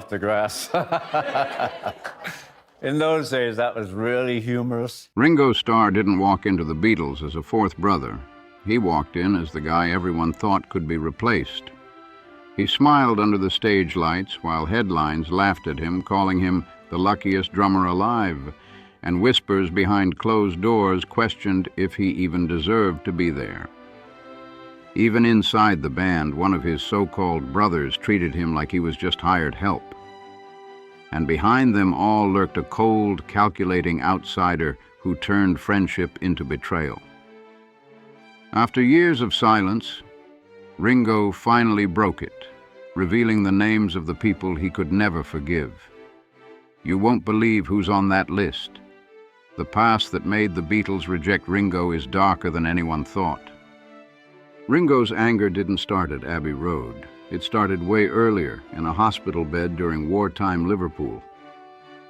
off the grass. In those days, that was really humorous. Ringo Starr didn't walk into the Beatles as a fourth brother. He walked in as the guy everyone thought could be replaced. He smiled under the stage lights while headlines laughed at him, calling him the luckiest drummer alive, and whispers behind closed doors questioned if he even deserved to be there. Even inside the band, one of his so-called brothers treated him like he was just hired help. And behind them all lurked a cold, calculating outsider who turned friendship into betrayal. After years of silence, Ringo finally broke it, revealing the names of the people he could never forgive. You won't believe who's on that list. The past that made the Beatles reject Ringo is darker than anyone thought. Ringo's anger didn't start at Abbey Road. It started way earlier, in a hospital bed during wartime Liverpool.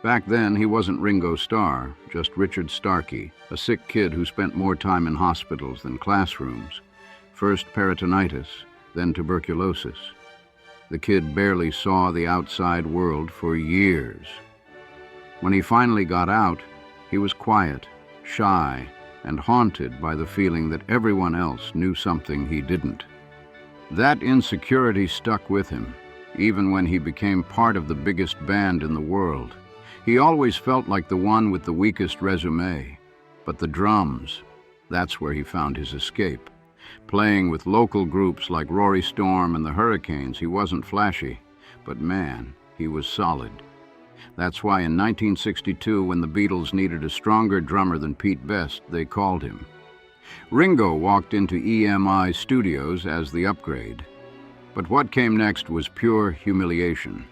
Back then, he wasn't Ringo Starr, just Richard Starkey, a sick kid who spent more time in hospitals than classrooms. First peritonitis, then tuberculosis. The kid barely saw the outside world for years. When he finally got out, he was quiet, shy, and haunted by the feeling that everyone else knew something he didn't. That insecurity stuck with him, even when he became part of the biggest band in the world. He always felt like the one with the weakest resume. But the drums, that's where he found his escape. Playing with local groups like Rory Storm and the Hurricanes, he wasn't flashy, but man, he was solid. That's why in 1962, when the Beatles needed a stronger drummer than Pete Best, they called him. Ringo walked into EMI Studios as the upgrade. But what came next was pure humiliation.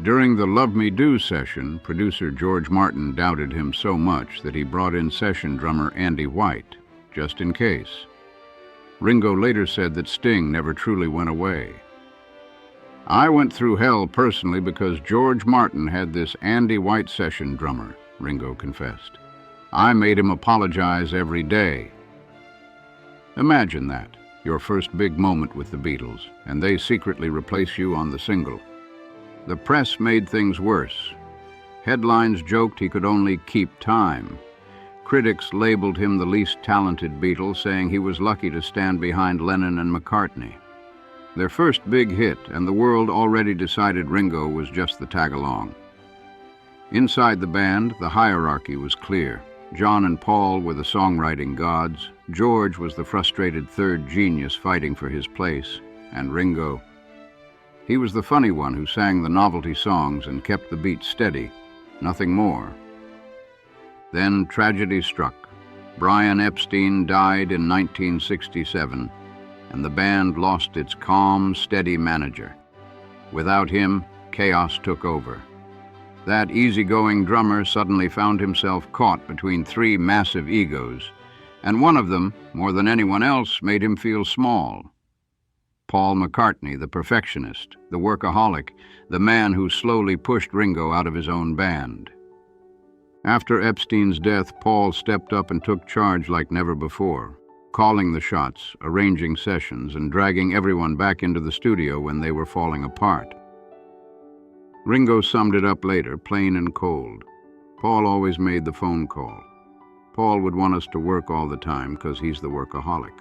During the Love Me Do session, producer George Martin doubted him so much that he brought in session drummer Andy White, just in case. Ringo later said that Sting never truly went away. I went through hell personally because George Martin had this Andy White session drummer, Ringo confessed. I made him apologize every day. Imagine that, your first big moment with the Beatles, and they secretly replace you on the single. The press made things worse. Headlines joked he could only keep time. Critics labeled him the least talented Beatle, saying he was lucky to stand behind Lennon and McCartney. Their first big hit, and the world already decided Ringo was just the tag-along. Inside the band, the hierarchy was clear. John and Paul were the songwriting gods, George was the frustrated third genius fighting for his place, and Ringo. He was the funny one who sang the novelty songs and kept the beat steady, nothing more. Then tragedy struck. Brian Epstein died in 1967, and the band lost its calm, steady manager. Without him, chaos took over. That easygoing drummer suddenly found himself caught between three massive egos, and one of them, more than anyone else, made him feel small. Paul McCartney, the perfectionist, the workaholic, the man who slowly pushed Ringo out of his own band. After Epstein's death, Paul stepped up and took charge like never before, calling the shots, arranging sessions, and dragging everyone back into the studio when they were falling apart. Ringo summed it up later, plain and cold. Paul always made the phone call. Paul would want us to work all the time because he's the workaholic.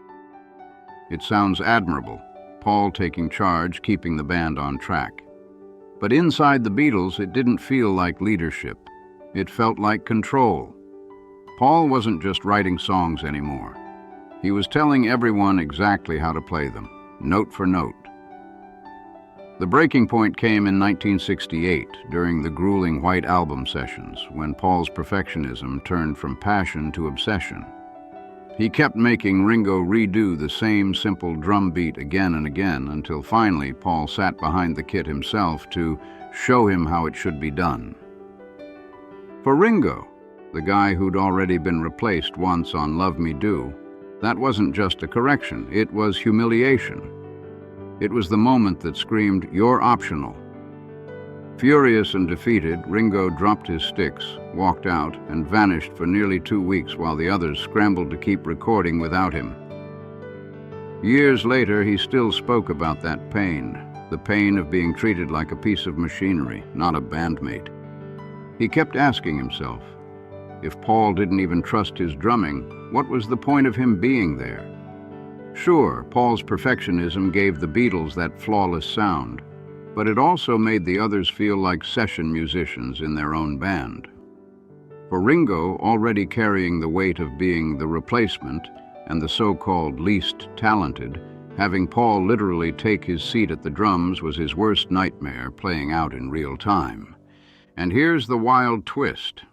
It sounds admirable, Paul taking charge, keeping the band on track. But inside the Beatles, it didn't feel like leadership. It felt like control. Paul wasn't just writing songs anymore. He was telling everyone exactly how to play them, note for note. The breaking point came in 1968, during the grueling White Album sessions, when Paul's perfectionism turned from passion to obsession. He kept making Ringo redo the same simple drum beat again and again, until finally Paul sat behind the kit himself to show him how it should be done. For Ringo, the guy who'd already been replaced once on Love Me Do, that wasn't just a correction, it was humiliation. It was the moment that screamed, "You're optional." Furious and defeated, Ringo dropped his sticks, walked out, and vanished for nearly 2 weeks while the others scrambled to keep recording without him. Years later, he still spoke about that pain, the pain of being treated like a piece of machinery, not a bandmate. He kept asking himself, if Paul didn't even trust his drumming, what was the point of him being there? Sure, Paul's perfectionism gave the Beatles that flawless sound, but it also made the others feel like session musicians in their own band. For Ringo, already carrying the weight of being the replacement and the so-called least talented, having Paul literally take his seat at the drums was his worst nightmare playing out in real time. And here's the wild twist.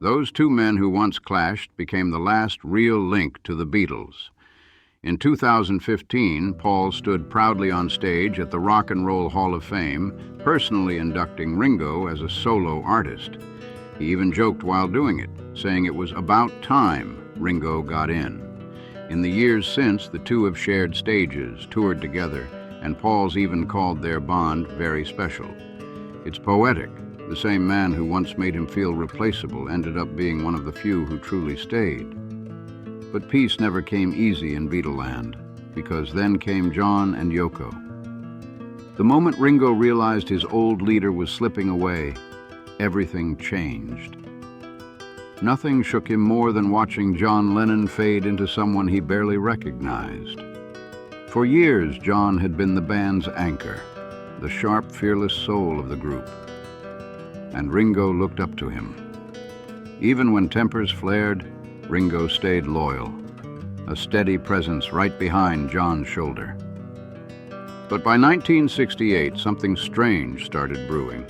Those two men who once clashed became the last real link to the Beatles. In 2015, Paul stood proudly on stage at the Rock and Roll Hall of Fame, personally inducting Ringo as a solo artist. He even joked while doing it, saying it was about time Ringo got in. In the years since, the two have shared stages, toured together, and Paul's even called their bond very special. It's poetic. The same man who once made him feel replaceable ended up being one of the few who truly stayed. But peace never came easy in Beatleland, because then came John and Yoko. The moment Ringo realized his old leader was slipping away, everything changed. Nothing shook him more than watching John Lennon fade into someone he barely recognized. For years, John had been the band's anchor, the sharp, fearless soul of the group. And Ringo looked up to him. Even when tempers flared, Ringo stayed loyal, a steady presence right behind John's shoulder. But by 1968, something strange started brewing.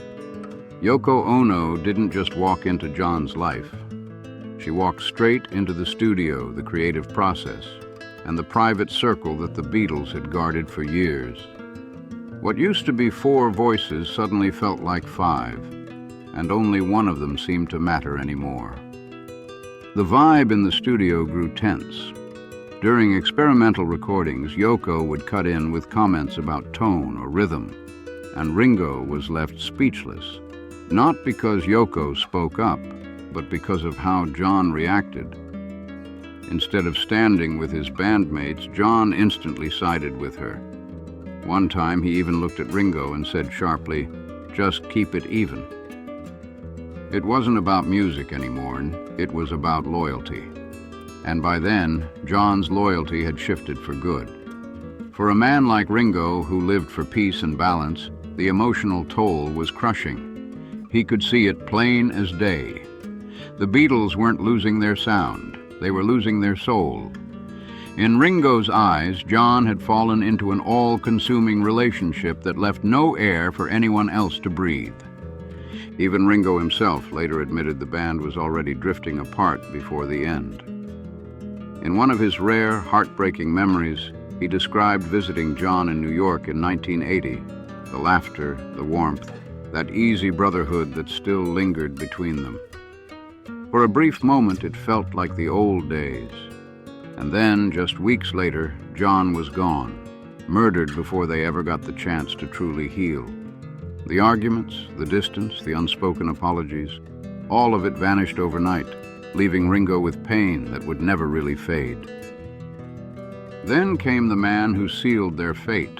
Yoko Ono didn't just walk into John's life. She walked straight into the studio, the creative process, and the private circle that the Beatles had guarded for years. What used to be 4 voices suddenly felt like 5, and only one of them seemed to matter anymore. The vibe in the studio grew tense. During experimental recordings, Yoko would cut in with comments about tone or rhythm, and Ringo was left speechless, not because Yoko spoke up, but because of how John reacted. Instead of standing with his bandmates, John instantly sided with her. One time he even looked at Ringo and said sharply, "Just keep it even." It wasn't about music anymore, it was about loyalty. And by then, John's loyalty had shifted for good. For a man like Ringo, who lived for peace and balance, the emotional toll was crushing. He could see it plain as day. The Beatles weren't losing their sound, they were losing their soul. In Ringo's eyes, John had fallen into an all-consuming relationship that left no air for anyone else to breathe. Even Ringo himself later admitted the band was already drifting apart before the end. In one of his rare, heartbreaking memories, he described visiting John in New York in 1980, the laughter, the warmth, that easy brotherhood that still lingered between them. For a brief moment, it felt like the old days. And then, just weeks later, John was gone, murdered before they ever got the chance to truly heal. The arguments, the distance, the unspoken apologies, all of it vanished overnight, leaving Ringo with pain that would never really fade. Then came the man who sealed their fate,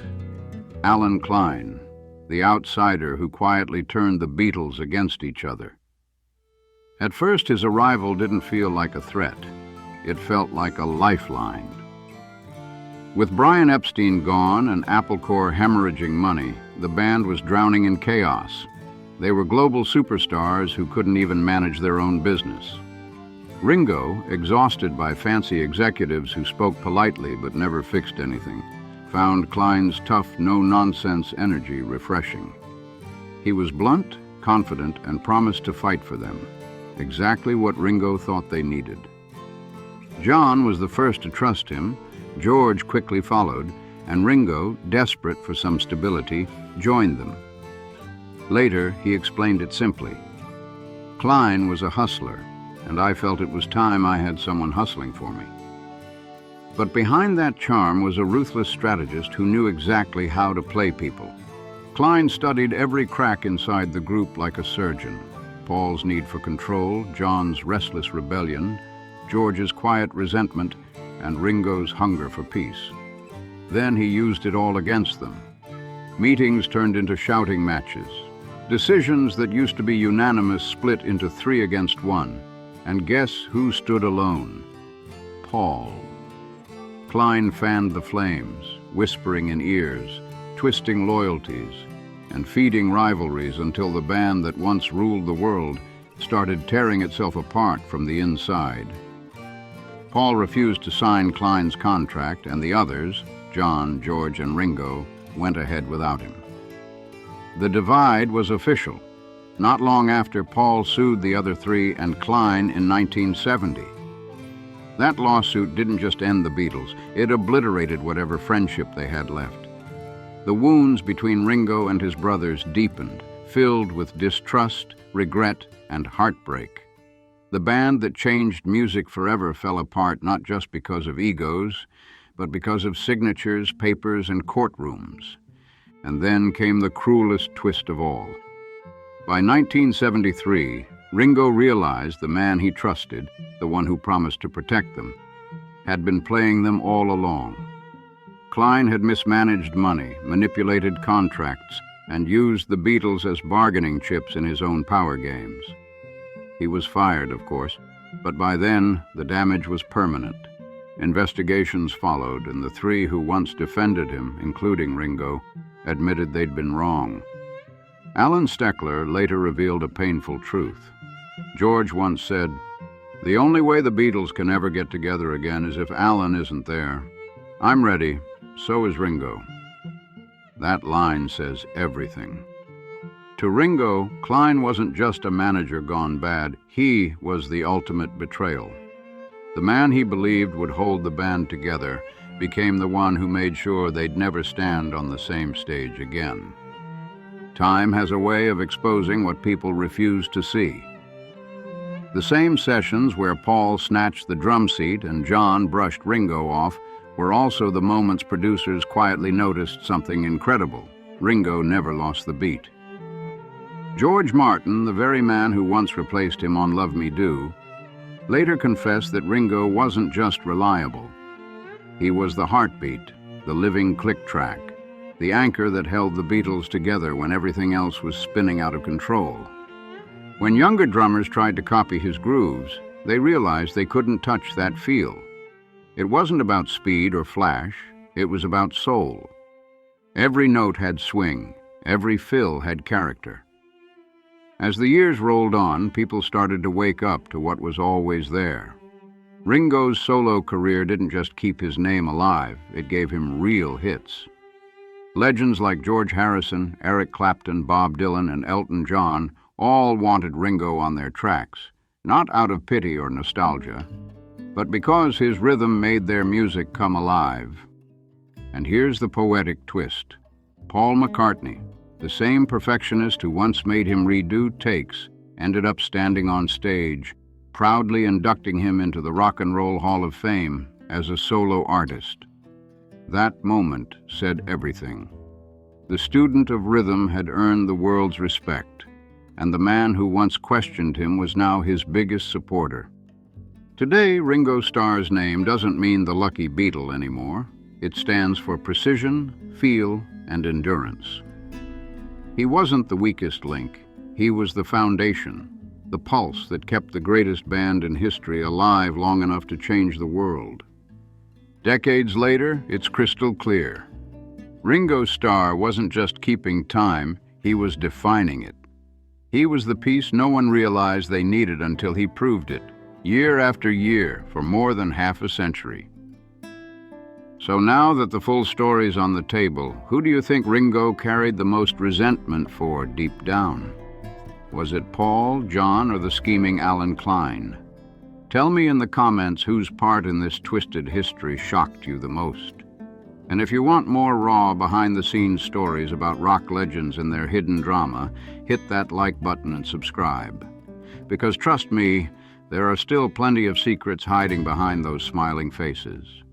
Alan Klein, the outsider who quietly turned the Beatles against each other. At first, his arrival didn't feel like a threat. It felt like a lifeline. With Brian Epstein gone and Apple Corps hemorrhaging money, the band was drowning in chaos. They were global superstars who couldn't even manage their own business. Ringo, exhausted by fancy executives who spoke politely but never fixed anything, found Klein's tough, no-nonsense energy refreshing. He was blunt, confident, and promised to fight for them, exactly what Ringo thought they needed. John was the first to trust him, George quickly followed, and Ringo, desperate for some stability, joined them. Later, he explained it simply. Klein was a hustler, and I felt it was time I had someone hustling for me. But behind that charm was a ruthless strategist who knew exactly how to play people. Klein studied every crack inside the group like a surgeon. Paul's need for control, John's restless rebellion, George's quiet resentment, and Ringo's hunger for peace. Then he used it all against them. Meetings turned into shouting matches. Decisions that used to be unanimous split into 3 against 1. And guess who stood alone? Paul. Klein fanned the flames, whispering in ears, twisting loyalties, and feeding rivalries until the band that once ruled the world started tearing itself apart from the inside. Paul refused to sign Klein's contract, and the others, John, George, and Ringo, went ahead without him. The divide was official, not long after Paul sued the other 3 and Klein in 1970. That lawsuit didn't just end the Beatles, it obliterated whatever friendship they had left. The wounds between Ringo and his brothers deepened, filled with distrust, regret, and heartbreak. The band that changed music forever fell apart not just because of egos, but because of signatures, papers, and courtrooms. And then came the cruelest twist of all. By 1973, Ringo realized the man he trusted, the one who promised to protect them, had been playing them all along. Klein had mismanaged money, manipulated contracts, and used the Beatles as bargaining chips in his own power games. He was fired, of course, but by then the damage was permanent. Investigations followed, and the 3 who once defended him, including Ringo, admitted they'd been wrong. Alan Steckler later revealed a painful truth. George once said, "The only way the Beatles can ever get together again is if Alan isn't there. I'm ready, so is Ringo." That line says everything. To Ringo, Klein wasn't just a manager gone bad, he was the ultimate betrayal. The man he believed would hold the band together became the one who made sure they'd never stand on the same stage again. Time has a way of exposing what people refuse to see. The same sessions where Paul snatched the drum seat and John brushed Ringo off were also the moments producers quietly noticed something incredible. Ringo never lost the beat. George Martin, the very man who once replaced him on Love Me Do, later confessed that Ringo wasn't just reliable. He was the heartbeat, the living click track, the anchor that held the Beatles together when everything else was spinning out of control. When younger drummers tried to copy his grooves, they realized they couldn't touch that feel. It wasn't about speed or flash, it was about soul. Every note had swing, every fill had character. As the years rolled on, people started to wake up to what was always there. Ringo's solo career didn't just keep his name alive, it gave him real hits. Legends like George Harrison, Eric Clapton, Bob Dylan, and Elton John all wanted Ringo on their tracks, not out of pity or nostalgia, but because his rhythm made their music come alive. And here's the poetic twist. Paul McCartney, the same perfectionist who once made him redo takes, ended up standing on stage, proudly inducting him into the Rock and Roll Hall of Fame as a solo artist. That moment said everything. The student of rhythm had earned the world's respect, and the man who once questioned him was now his biggest supporter. Today, Ringo Starr's name doesn't mean the lucky Beatle anymore. It stands for precision, feel, and endurance. He wasn't the weakest link. He was the foundation, the pulse that kept the greatest band in history alive long enough to change the world. Decades later, it's crystal clear. Ringo Starr wasn't just keeping time, he was defining it. He was the piece no one realized they needed until he proved it, year after year, for more than half a century. So now that the full story's on the table, who do you think Ringo carried the most resentment for deep down? Was it Paul, John, or the scheming Alan Klein? Tell me in the comments whose part in this twisted history shocked you the most. And if you want more raw, behind-the-scenes stories about rock legends and their hidden drama, hit that like button and subscribe. Because trust me, there are still plenty of secrets hiding behind those smiling faces.